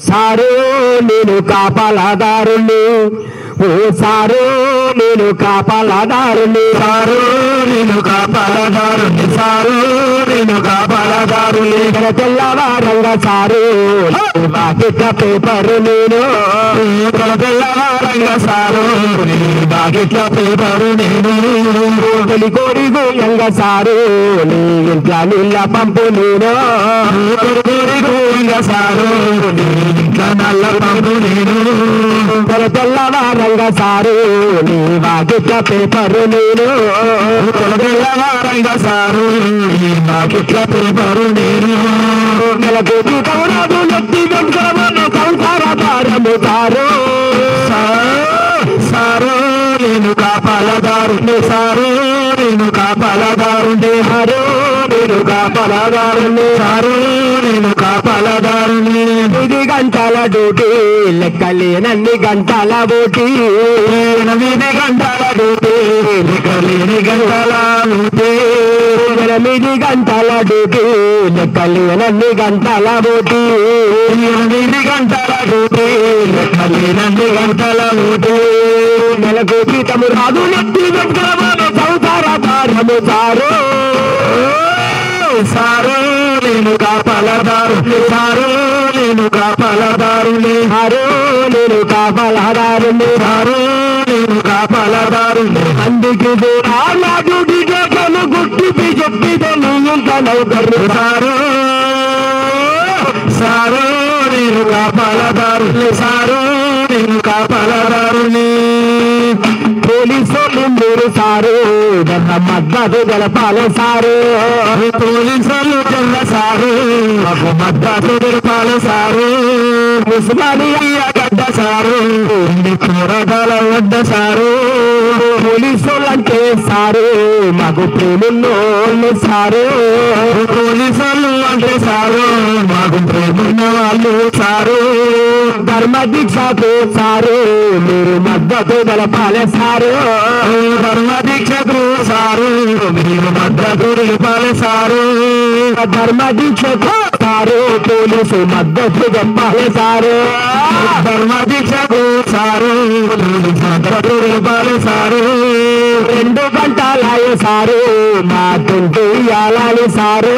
sir నేను కాపలాదారుని ఓ sir నేను కాపలాదారుని sir నేను కాపలాదారుని సారు నేను కాపలాదారుని తెల్లవారంగా సారు బాకిట పేపరు నేను తెల్లవారంగా సారు బాకిట్ల పేపరు నేను తొలి కోడి గోయంగ సారు నీ ఇంట్లో నీళ్ళ పంపు నేను సారు ఇంట్లో నల్ల పంపు నేను తెల్లవారంగా సారు నీ బాకిట పేపరు నేను తెల్లవారంగా సారు బాకిట్ల పేపరు నేను నెలకు జీతమురాదు నెత్తి వెంకరమను సంసార భారము సారు సారు నేను కాపలాదారుని సారు నేను కాపలాదారుని సారు నేను కాపలాదారుని సారు నేను కాపలాదారుని 8 గంటల డ్యూటీ లెక్కలేనన్ని గంటల బోటీ 8 గంటల డ్యూటీ లెక్కలేని గంటల డ్యూటీ 8 గంటల డ్యూటీ లెక్కలేనన్ని గంటల బోటీ 8 గంటల డ్యూటీ లెక్కలేనన్ని గంటల డ్యూటీ నెలకు జీతము రాదు నెత్తి వెంకరమను సంసార భారము సారు సారు నేను కాపలాదారుని సారు నేను కాపలాదారుని సారు నేను కాపలాదారుని సారు నేను కాపలాదారుని అందుకే నా డ్యూటీ చేతను గుర్తిపి చెప్పితే నువ్వు ఇంత నౌకరు సారు సారు నేను కాపలాదారుని సారు నేను కాపలాదారుని పోలీసులు మీరు సారు మద్దతు గెలపాలి సారు పోలీసులు జల్ల సారు మాకు మద్దతు గెలపాలి సారు ఉస్మానియా గడ్డ సారు కూరగాయల వడ్డ సారు పోలీసులు అంటే సారు మాకు ప్రేమున్నోళ్ళు సారు పోలీసులు అంటే సారు మాకు ప్రేమున్న వాళ్ళు సారు ధర్మ దీక్షకు సారు మీరు మద్దతు గెలపాలి సారు ధర్మ దీక్షకు సారు మీరు మద్దతు గెలపాలి సారు ధర్మ దీక్షకు సారు పోలీసు మద్దతు చెప్పాలి సారు ధర్మ దీక్షకు సారు మద్దతు గెలపాలి సారు 2 గంటలాయ సారు మా తుంటు ఇయ్యాలని సారు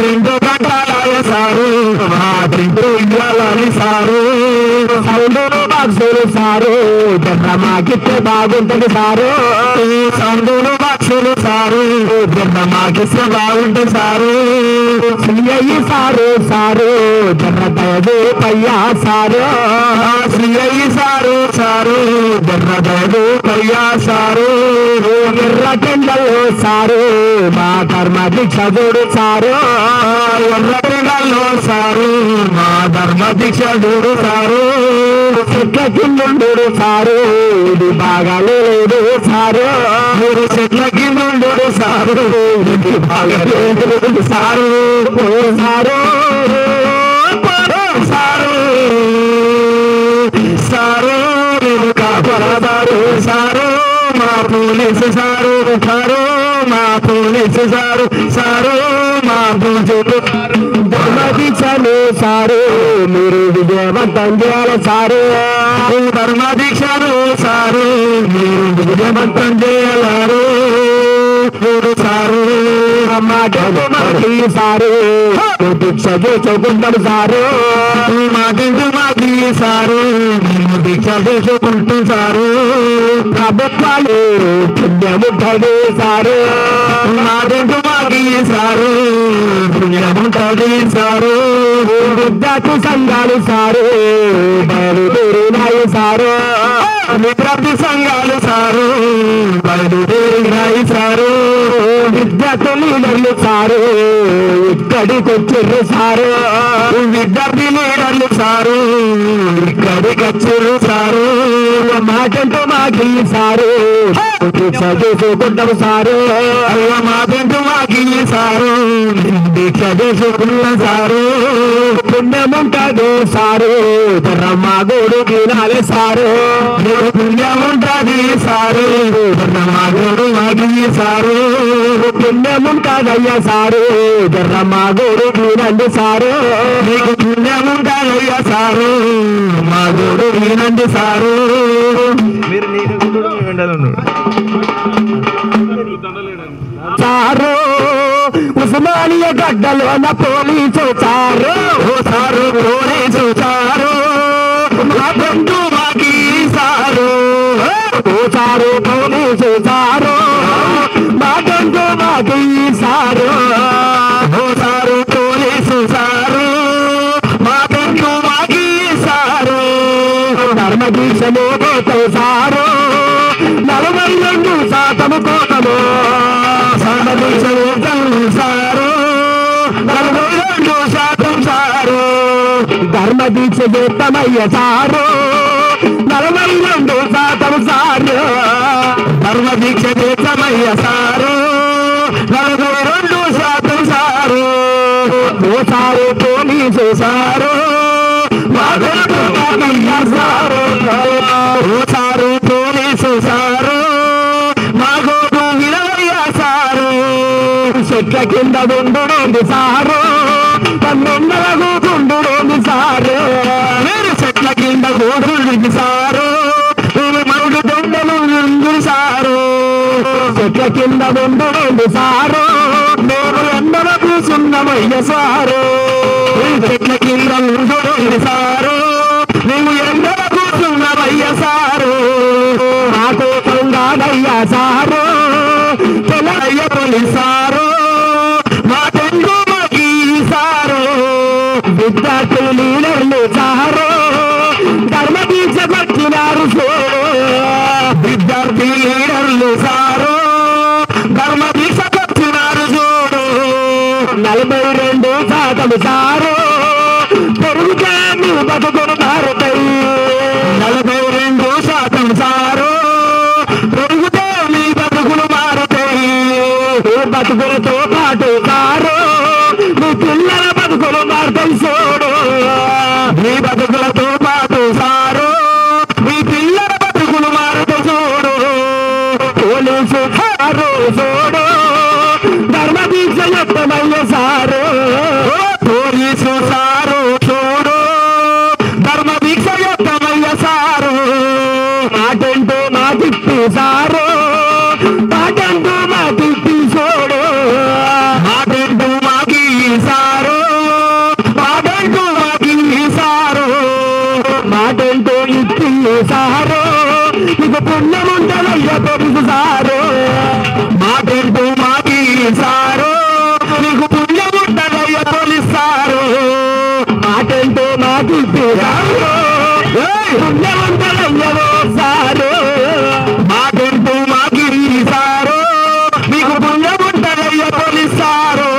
2 గంటలాయ సారు మా తుంటు ఇయ్యాలని సారు సౌండులు బాక్సులు సారు జర్ర మాకిస్తే బాగుంటది సారు సౌండులు బాక్సులు సారు జర్ర మాకిస్తే బాగుంటుంది సారు శ్రీయ్యి సారు సారు జర్ర దయదు పయ్యా సారు శ్రీయ్యి సారు సారు జర్ర దయదు పయ్యా సారు ఎర్ర టెండలు సారు మా ధర్మ దీక్ష చూడు సారు ఎర్ర టెండల్లో సారు మా ధర్మ దీక్ష చూడు సారు చెట్ల కిందుడు సారు ఇది బాగాలేదు సారు మీరు చెట్ల కిందుడు సారు ఇది బాగాలేదు సారు సారు సారు సారు నేను కాపలాదారు సారు మా పోలీసు సారు సారు మా పోలీసు సారు సారు మా పోలీసు ధర్మ దీక్షను సారు మీరు విజయవంతం చేయాలి సారు ధర్మ దీక్షను సారు మీరు విజయవంతం చేయారు సారు మాటలు మాకి సారు దీక్ష చేసుకుంటాం సారు మాటింటూ మాకి సారు మేము దీక్ష చేసుకుంటాం సారు ప్రభుత్వాలు పుణ్యముంటది సారు మాటింటూ మాకి సారు పుణ్యముంటది సారు విద్యార్థి సంఘాలు సారు బయలుదేరినాయి సారు విద్యార్థి సంఘాలు సారు బయలుదేరినాయి సారు విద్యార్థి లీడర్లు సారు ఇక్కడికొచ్చిర్రు సారు విద్యార్థి లీడర్లు సారు ఇక్కడికి వచ్చారు సారు మాటంటూ మాకి సారు దీక్ష చేసుకుంటాం సారు మాటంటూ మాకి సారు దీక్ష చేసుకున్న సారు పుణ్యముంటది సారు ధర్మ గోడు తినాలి సారు పుణ్యముంటది సారు ధర్మ గోడు మాగి సారు పుణ్యముంటదయ్య సారు ధర్మ గోడు తినండి సారు నీకు పుణ్యముంటదయ్య సారు మా గోడు వినండి సారు మీరు నీకు సారు ఉస్మానియా గడ్డలోన పోలీసు సారు ఓ సారు పోలీసు సారు మా బంధు మాకి సారు ఓ సారు పోలీసు సారు మా బంధు మాకి సారు ఓ సారు పోలీసు సారు మా బంధు మాకి సారు ధర్మ దీక్షలో పోతావు సారు 42% కోతము సారు 42% సారు ధర్మ దీక్ష చేస్తామయ్య సారు 42% సారు ధర్మ దీక్ష చేస్తామయ్య సారు 42% సారు ఓ సారు పోలీసు సారు సారు ఓ సారు పోలీసు సారు మా గోడు వినవయ్య సారు చెట్ల కింద ఉండుడేంది సారు 12 కూతుండుడేంది సారు మీరు చెట్ల కింద గోడు సారు మీరు మరుడు దొండలు నుండి సారు చెట్ల కింద ఉండుడేంది సారు మేము ఎండల కూసున్నమయ్య సారు చెట్ల కింద ఉండుడేంది సారు మేము ఎండల కూసున్నమయ్య సారు నాకు పొంగాదయ్యా సారు తెలయ్య పోలీసారు మా తెంగు మాకి సారు విద్యార్థులు లీడర్లు సారు ధర్మ దీక్ష పట్టినారు చూడు విద్యార్థి లీడర్లు సారు ధర్మ దీక్ష పట్టినారు చూడు 42% సారు పెరుగుతే మీ బతుకులు మారుతాయి 42% సారు పెరిగితే మీ బతుకులు మారుతాయి బతుకులతో పాటు సారు మీ పిల్లల బతుకులు మారుతాయి చూడు మీ బతుకులతో పాటు సారు మీ పిల్లల బతుకులు మారుతాయి చూడు పోలీసు సారు చూడు ధర్మ దీక్ష చెప్తామయ్య సారు పోలీసు సారు చూడు ధర్మ దీక్ష చెప్తామయ్య సారు మాటంటూ మా తిప్పి సారు మాటంటూ మా తిప్పి చూడు మాటంటూ మాకి సారు మాటంటూ మాకి సారు మాటంటూ ఇప్పి సారు నీకు పుణ్యముంటదయ్య తెలుసు సారు మాటంటూ మాకి సారు నీకు పుణ్యముంటదయ్య తొలిసారు మాటంటూ మా తిప్పి సారు పుణ్యముంటదయ్యవో సారు మాటంటూ మాకి సారు నీకు పుణ్యముంటదయ్య తొలిసారు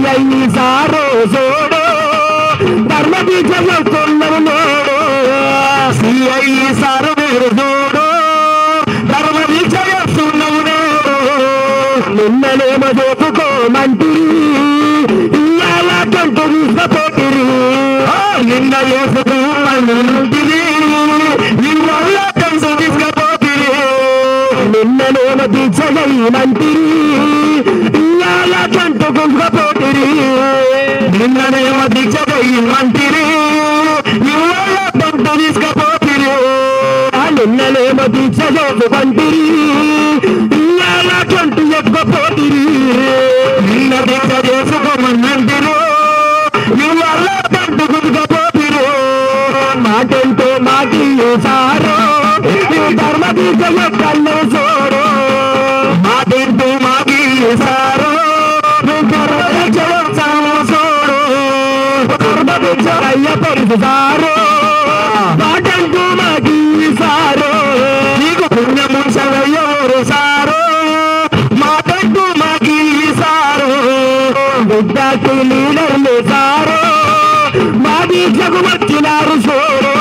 చెయ్యి సారు చూడు ధర్మ దీక్ష చేస్తున్నావు నేడు సిఐ సారు మీరు చూడు ధర్మ దీక్ష చేస్తున్నావు నేడు నిన్ననేమో చెప్పుకోమంటిరి ఇవాళ కంటూ తీసుకపోతిరి నిన్న వేసుకుంటిది నిన్న కంసు తీసుకపోతిరి నిన్ననేమో దీక్ష చేయమంటిరి ఇవాళ కంటూ తీసుకపోతిరి నిన్ననేమో దీక్ష చేయమంటిరి ఇవాళ కంటు తీసుకపోతిరి నిన్ననేమో దీక్ష చేసుకుంటిరి ఇవాళ కంటూ ఎక్కపోతిరి నిన్న దీక్ష చేసుకోమన్నంటిరు ఇవాళ కంటు తీసుకపోతిరి మాటంటూ మాటి సారు ధర్మ దీక్ష ఎక్కల్లో చూడు మాటంటూ మాకి సారు ధర్మ దీక్ష చూడు ధర్మ దీక్ష అయ్య తెలుసు సారు మాటంటూ మాటి సారు నీకు పుణ్యముంచవయ్యోరు సారు మాటంటూ మాకి సారు విద్యార్థి లీడర్లు సారు మా దీక్షకు వచ్చినారు చూడు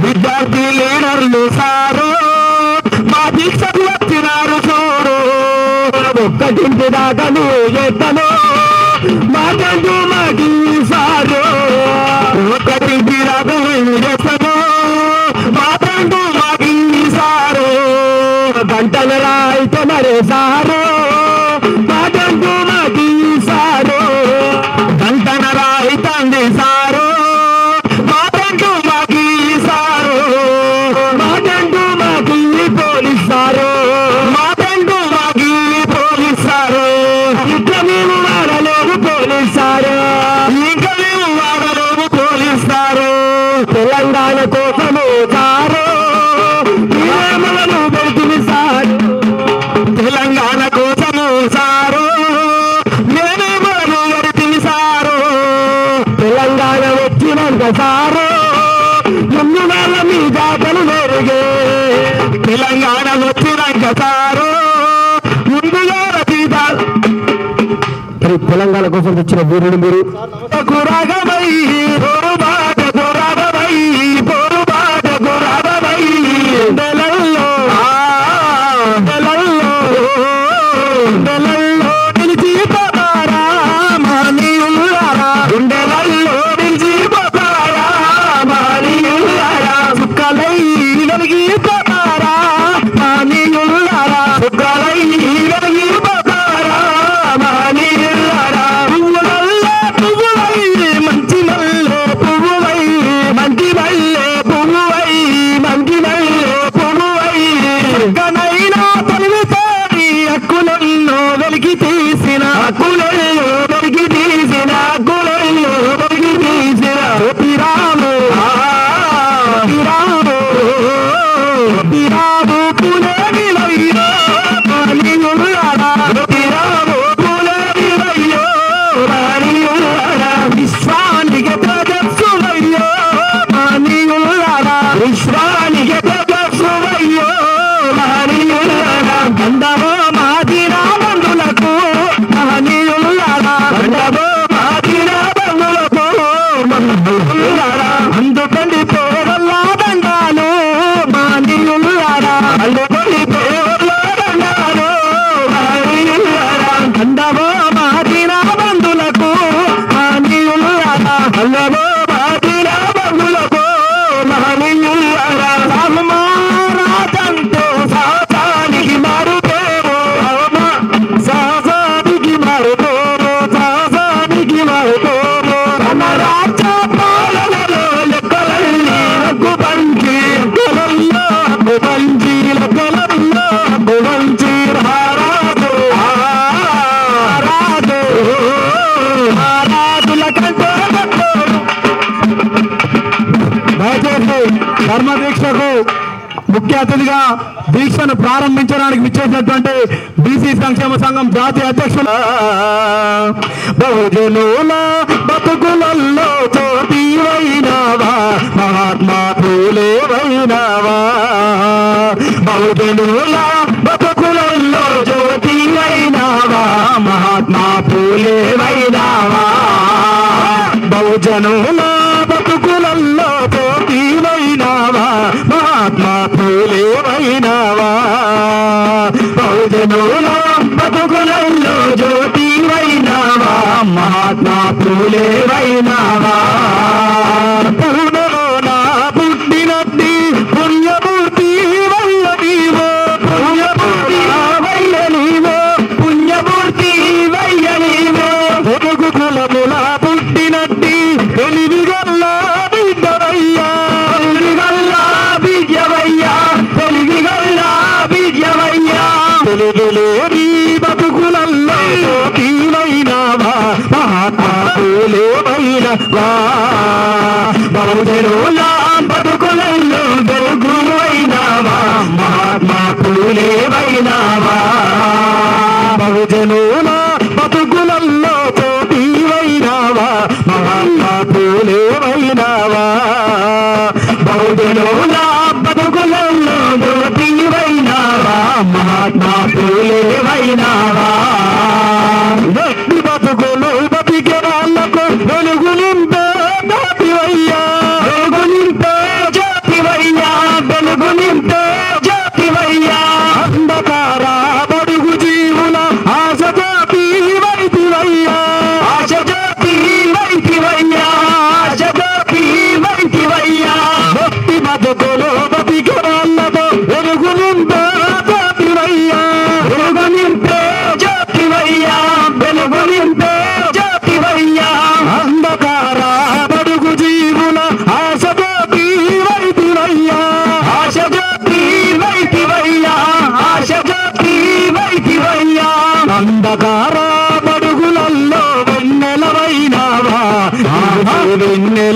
విద్యార్థి లీడర్లు సారు మా దీక్షకు వచ్చినారు చూడు ఒక్కటింటి దాకా నువ్వు చేస్తాను మాటంటూ మాటి సారు సారో మాటంటూ మాకి సారో గంటన రాయితంది సారో మాటంటూ మాకి సారో మాటంటూ మాకి పోలీసారో మాటంటూ మాకి పోలీసారో ఇంకా మేము వాడలేము పోలీసారో ఇంకా మేము వాడలేము పోలీసారో తెలంగాణ కోసము సారో తెలంగాణ కోసము సారో నేనేమను గడిపిని సారో తెలంగాణ వచ్చినంత సారో ఎన్ని వేల మీ జాతలు మెరుగే తెలంగాణ వచ్చినాక సారో ముందుగా రచయితాలు తెలంగాణ కోసం తెచ్చిన వీరుడు మీరు కురాగమై పొరుబాట కురాగమై పొరుబాట కురాగమై నెలల్లో గుండెలల్లో నిలిచిపోతారా మానీయులారా గుండెలల్లో నిలిచిపోతారా మానీయులారా సుక్కలై వెలిగిపోతారా మానీయులారా సుక్కలై వెలిగిపోతారా మానీయులారా పువ్వులల్లో పువ్వులై మంచి మల్లె పువ్వువై మంచి మల్లె పువ్వువై మంచి మల్లె పువ్వువై సుక్కనైనా హక్కులెల్లో వెలికి తీసిన హక్కులెల్లో వెలికి తీసిన హక్కులెల్లో వెలికి తీసిన పిరాము పిరాము పిరాము పులేనివయ్యో మానీయులారా పిరాము పులేనివయ్యో మానీయులారా విశ్వానికి తేజస్సువయ్యో మానీయులారా విశ్వానికి తేజస్సువయ్యో మానీయులారా అందమో మాదిరా బంధులకు మహనీయులారా అందమో మాదిరా బంధులకు మహనీయులారా అందుకండి పేరల్లా దండాలు మహనీయులారా అందుకండి పేరల్లా దండాలు మహనీయులారా అందమో మాదిరా బంధులకు మహనీయులారా అందమో మాదిరా బంధులకు మహనీయులారా రాజంతో సాతానికి మారు సాసానికి మారుతోరు సాసానికి మారుతోరు తన రాజ్య పాలనలో లెక్కలన్నీ హక్కు పంచి లెక్కలల్లో హక్కు పంచి లెక్కలల్లో హక్కు పంచి రారాజు రాజు రాజుల కంటే దయచేసి ధర్మదీక్షకు ముఖ్య అతిథిగా దీక్షను ప్రారంభించడానికి విచ్చేసినటువంటి బీసీ సంక్షేమ సంఘం జాతీయ అధ్యక్షులు బహుజనుల బతుకులలో జ్యోతి వైనావా మహాత్మా పూలే వైనావా బహుజనుల బతుకులలో జ్యోతి వైనావా మహాత్మా పూలే వైనావా బహుజనుల బతుకులలో జ్యోతి వైనావా మహాత్మా పూలే వైనావా బహుజనుల బతుకులలో జ్యోతి వైనావా మహాత్మా పూలే వైనావా పూర్ణలోన పుట్టినట్టి పుణ్యమూర్తి వల్ల నీవో పుణ్యమూర్తి వల్ల నీవో పుణ్యమూర్తి వల్ల నీవో పొదుగు కులముల పుట్టినట్టి తెలివిగల్లా బిడ్డవయ్యా తెలివిగల్లా బిడ్డవయ్యా తెలివిగల్లా బిడ్డవయ్యా తెలుగులేని బతుకులల్లో తీవైనావా మహాత్మా పూలేవైనవా బహుజనుల బతుకులల్లో వెలుగువైనావా మహాత్మా పూలేవైనావా బహుజనుల బతుకులల్లో తీవైనావా మహాత్మా పూలేవైనావా బహుజనుల బతుకులల్లో తీవైనావా మహాత్మా పూలేవైనావా వ్యక్తి బతుకులు బతికే వాళ్ళకు వెలుగు నింపే జాతివయ్యా వెలుగు నింపే జాతివయ్యా వెలుగు నింపే జాతివయ్యా అంధకార బడుగు జీవుల ఆశ జాతి వైతివయ్యా ఆశ జాతి వైతివయ్యా ఆశ జాతి వైతివయ్యా భక్తి బతుకులు బతికే వాళ్ళకు వెలుగు నింపే జాతివయ్యా వెలుగు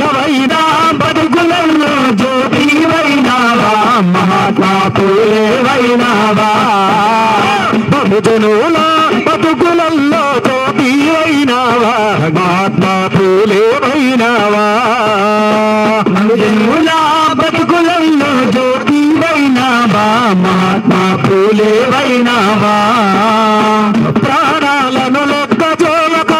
వెన్నెలవైనా బతుకులలో జ్యోతివైనావా మహాత్మా పూలేవైనావా బహుజనుల బతుకులలో జ్యోతివైనావా మహాత్మా పూలేవైనావా బహుజనుల బతుకులలో జ్యోతివైనావా మహాత్మా పూలేవైనావా ప్రాణాలను లెక్క చేయక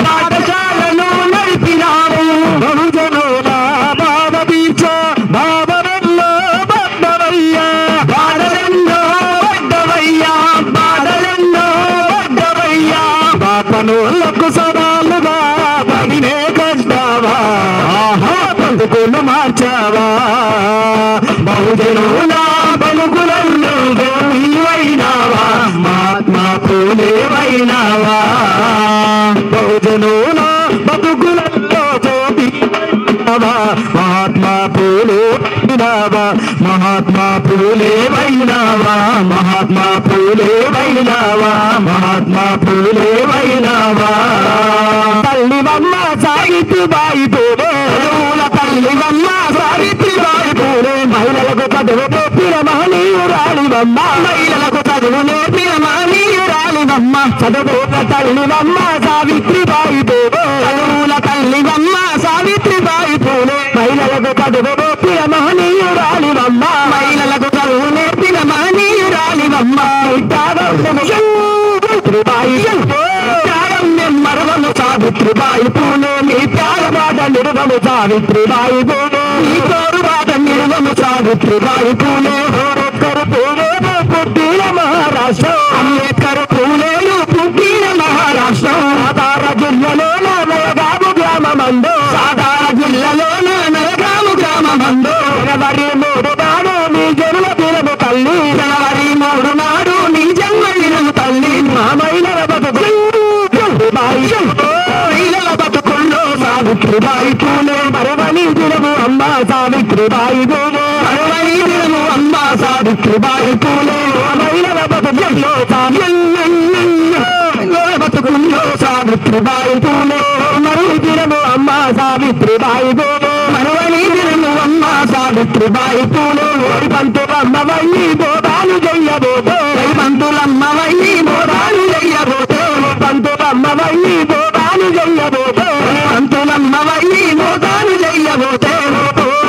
పాఠశాలను నడిపినావు బహుజనుల బాధ తీర్చ బాధలెల్లో పడ్డవయ్యా బాపనులకు సవాలుగా పడినే కష్టావా బతుకులు మార్చావా బహుజనుల బతుకులలో గోవివైనావా మహాత్మా పూలేవైనావా బహుజనుల బతుకులలో జ్యోతివైనావా మహాత్మా పూలేవైనావా మహాత్మా పూలేవైనావా మహాత్మా పూలేవైనావా మహాత్మా పూలేవైనావా తల్లివమ్మ సావిత్రిబాయి పూలే తల్లివమ్మ సావిత్రిబాయి పూలే మహిళలకు చదువు నేర్పిన మహనీయురాలివమ్మ మహిళలకు చదువు నేర్పిన మహనీయురాలివమ్మ చదువుల తల్లివమ్మ సావిత్రిబాయి పూలే చదువుల తల్లివమ్మ సావిత్రిబాయి పూలే మహిళలకు చదువు నేర్పిన మహనీయురాలివమ్మ మహిళలకు చదువు నేర్పిన మహనీయురాలివమ్మ మరవము సావిత్రిబాయి పూలే నీ ప్యారబాట నిర్వము సావిత్రిబాయి పూలే నీ కోరుబాట నిర్వము సావిత్రిబాయి పూలే అంబేద్కర్ పూలేలు పుట్టిన మహారాష్ట్ర అంబేద్కర్ పూలేలు పుట్టిన మహారాష్ట్ర సాతార జిల్లాలోన నయగాము గ్రామమందు సాతార జిల్లాలోన నయగాము గ్రామమందు జనవరి 3 నాడు నీ జన్మ దినము తల్లి జనవరి 3 నాడు నీ జన్మ దినము తల్లి మా మహిళల బతుకుల్లో సావిత్రిబాయి పూలే మరవని దినము అమ్మ సావిత్రిబాయి పూలే మరవని దినము అమ్మ సావిత్రిబాయి పూలే మహిళల బతుకుల్లో బతుకుల్లో సావిత్రిబాయి పూలే మరవని దినము అమ్మ సావిత్రిబాయి పూలే మరవని దినము అమ్మ సావిత్రిబాయి పూలే పంతులమ్మ వల్లి బోధాలు చెయ్యబోతే పంతులమ్మ వల్లి బోధాలు చెయ్యబోతే పంతులమ్మ వల్లి బోధాలు చెయ్యబోతే పంతులమ్మ వల్లి బోధాలు చెయ్యబోతే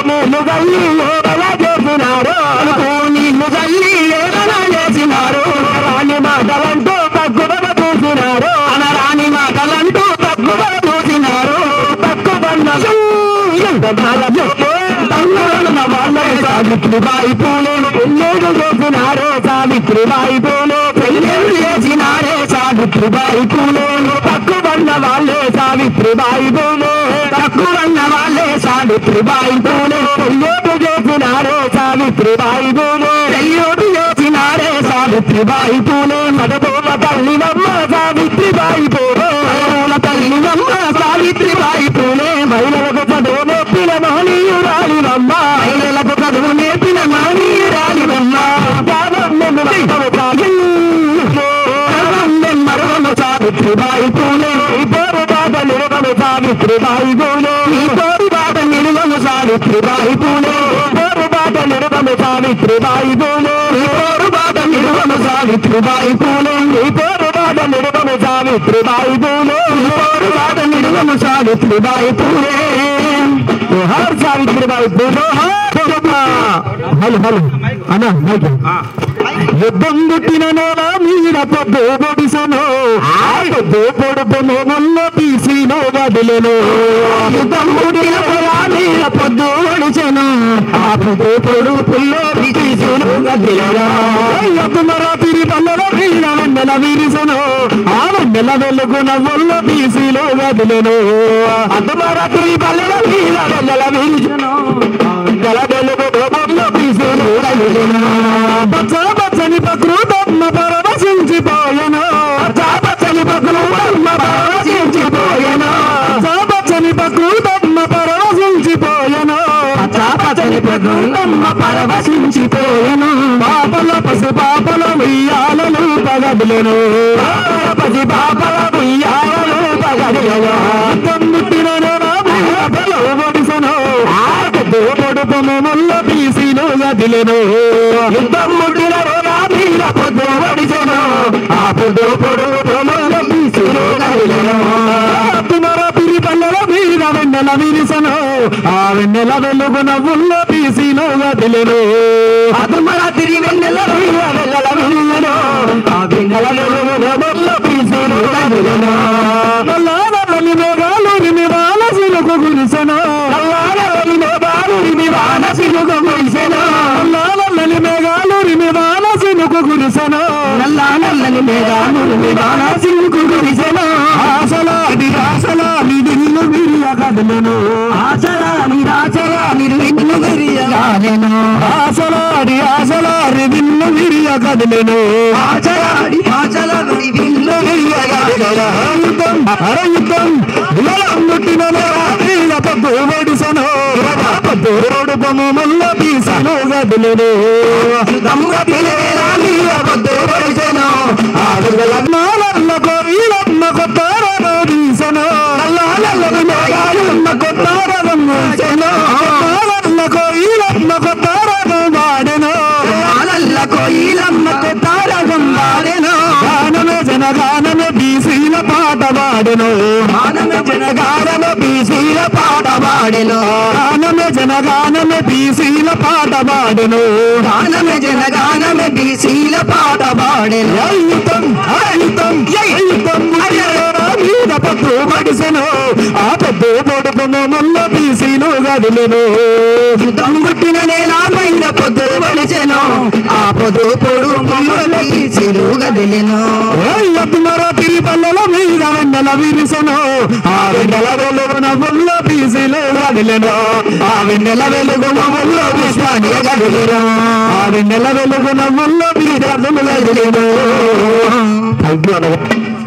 నీళ్ళు గల్లి ఏదలా చేసినారు నీళ్ళు గల్లి ఏదలా చేసినారు రాని మాటలంటూ తక్కువ చూసినారు అనరాని మాటలంటూ తక్కువ చూసినారు తక్కువన్న సావిత్రిబాయి పూలే పెళ్ళేడు చేసినారే సావిత్రిబాయి పూలే పెళ్ళేడు చేసినారే సావిత్రిబాయి పూలే తక్కువన్న వాళ్ళే సావిత్రిబాయి పూలే తక్కువన్న వాళ్ళే సావిత్రిబాయి పూలే పెళ్ళేడు చేసినారే సావిత్రిబాయి పూలే పెళ్ళేడు చేసినారే సావిత్రిబాయి పూలే మదబోల తల్లివమ్మ సావిత్రిబాయి పూలే తల్లివమ్మ సావిత్రిబాయి పూలే మహిళలకు చదువు నేర్పిన మహనీయురాలివమ్మ మహిళలకు చదువు నేర్పిన మహనీయురాలివమ్మ మరవము సావిత్రిబాయి పూలే ఈ పోరు బాట నిరవము సావిత్రిబాయి పూలే ఈ పోరు బాట నిరవము సావిత్రిబాయి పూలే పోరు బాట నిరవము సావిత్రిబాయి పూలే ఈ పోరు బాట నిరవము సావిత్రిబాయి పూలే ఈ పోరు బాట నిరవము సావిత్రిబాయి పూలే ఈ పోరు బాట నిరవము Savitribai Phule her Savitribai Phule hello hello అన్నా యుద్ధం పుట్టిన నేల మీద పొద్దు పొడిసను పొద్దు పొడుపును మొన్న తీసినో వదిలేను యుద్ధం పుట్టిన నేల మీద పొద్దు పొడిసను ఆ పొద్దు పొడుపుల్లో తీసిను వదిలేను రాత్రి పల్లెల వీర వెన్నెల విరిసను ఆ వెన్నెల వెలుగున ఒళ్ళు తీసిలో వదిలేను అర్ధరాత్రి పల్లెల వీర వెన్నెల విరిసను వెన్నెల వెలుగు తీసిను పచ్చని ప్రకృతమ్మ పరవశించిపోయెను పచ్చని ప్రకృతమ్మ పరవశించిపోయెను పచ్చని ప్రకృతమ్మ పరవశించిపోయెను పచ్చని ప్రకృతమ్మ అమ్మ పరవశించిపోయెను పాపల పసి పాపల ఉయ్యాలలు పగదులను పసి పాపల ఉయ్యాలలు పగదులను తమ్ముట్టినను ఒడిసను పొడుపము ముల్ల బీసీలు గదిలను తమ్ముట్టినను మీద పొద్దు ఒడిసను ఆ పొద్దు పొడుపముల బీసీలు గదిలను పిరి పల్లెల మీద వెన్నెల విరిసను ఆ వెన్నెల వెలుగు నవ్వుల్లో బీసీలు గదిలను అతమరాత్రి వెన్నెల వెన్నెల విరిసను ఆ వెన్నెల వెలుగు నవ్వుల్లో బీసీలు గదిలను నల్లని మేఘాలు నివాన సిలుకు గురిసెను నల్లని మేఘాలు నివాన సిలుకు గురిసెను నల్లని మేఘాలు నివాన సిలుకు గురిసెను నల్లని మేఘాలు నివాన సిలుకు గురిసెను ఆశలాడి దిల్లు విరియ కదలను ఆశలాడి దిల్లు విరియ కదలను ఆశలాడి దిల్లు విరియ కదలను ఆశలాడి దిల్లు విరియ కదలను అరయుద్ధం ముట్టిన పొద్దు ఒడిసను పొద్దుపము ముల్ల బీసను గదులను పొద్దు ఒడిసను నల్లకో వీళ్ళమ్మ కొత్తారను బీసను నల్లకో వీళ్ళమ్మ కొత్తారను వాడెను నల్లకో వీళ్ళమ్మ కొత్తారగం వాడెను గానమే జనగానమే బీసీల పాట వాడెను గానమే జనగానమే బీసీల పాట వాడెను గానమే జనగానమే బీసీల పాట వాడెను గానమే జనగానమే బీసీల పాట వాడెను అయుతం అయుతం అయుతం మీద పొద్దు పడిసెను ఆ పొద్దు పొడుపును ముల్ల బీసీలు గదులను పుట్టిన నేల పైన పొద్దు పడిసెను ఆ పొద్దు పొడు ముల్ల బీసీలు గదులను అతుమరాత్రి పల్లెల మీద వెన్నెల విరిసెను ఆ వెన్నెల వెలుగున ముల్ల బీసీలు గదులను ఆ వెన్నెల వెలుగున ముల్ల పుష్పాన్ని గదులను ఆ వెన్నెల వెలుగున ముల్ల బీసీలు గదులను